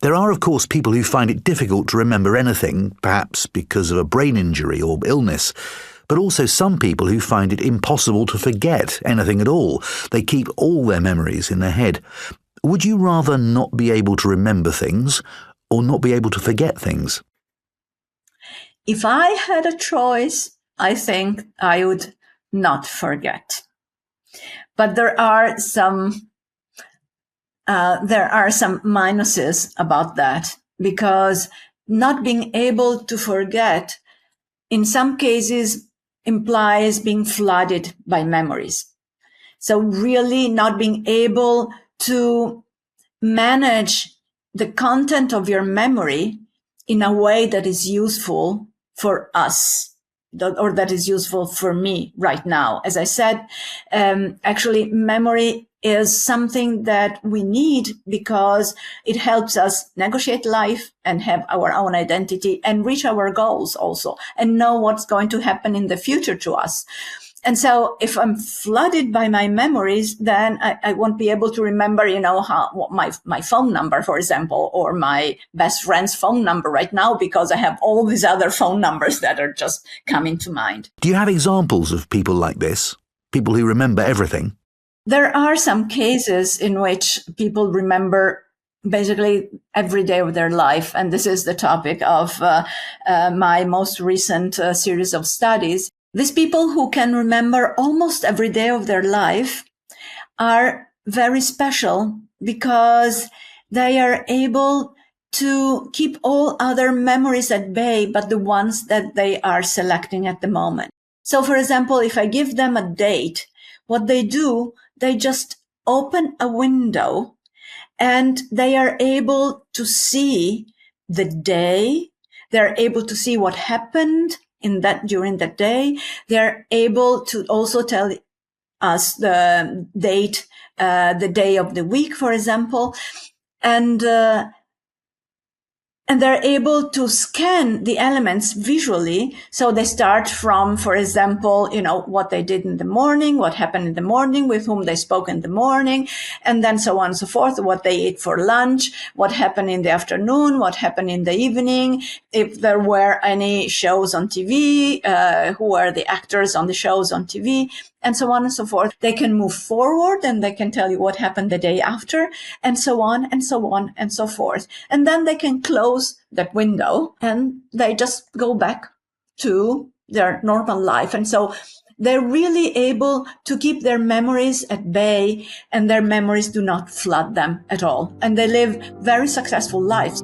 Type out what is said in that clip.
There are, of course, people who find it difficult to remember anything, perhaps because of a brain injury or illness, but also some people who find it impossible to forget anything at all. They keep all their memories in their head. Would you rather not be able to remember things or not be able to forget things? If I had a choice, I think I would not forget. But there are some minuses about that, because not being able to forget in some cases implies being flooded by memories. So really not being able to manage the content of your memory in a way that is useful for us, or that is useful for me right now. As I said, actually memory is something that we need because it helps us negotiate life and have our own identity and reach our goals also, and know what's going to happen in the future to us. And so if I'm flooded by my memories, then I won't be able to remember, my phone number, for example, or my best friend's phone number right now, because I have all these other phone numbers that are just coming to mind. Do you have examples of people like this? People who remember everything? There are some cases in which people remember basically every day of their life. And this is the topic of my most recent series of studies. These people who can remember almost every day of their life are very special because they are able to keep all other memories at bay, but the ones that they are selecting at the moment. So, for example, if I give them a date, what they do, they just open a window and they are able to see the day. They're able to see what happened during that day. They're able to also tell us the date, the day of the week, for example, and they're able to scan the elements visually. So they start from, for example, what they did in the morning, what happened in the morning, with whom they spoke in the morning, and then so on and so forth, what they ate for lunch, what happened in the afternoon, what happened in the evening, if there were any shows on TV, who were the actors on the shows on TV, and so on and so forth. They can move forward and they can tell you what happened the day after, and so on and so on and so forth. And then they can close that window and they just go back to their normal life. And so they're really able to keep their memories at bay, and their memories do not flood them at all. And they live very successful lives.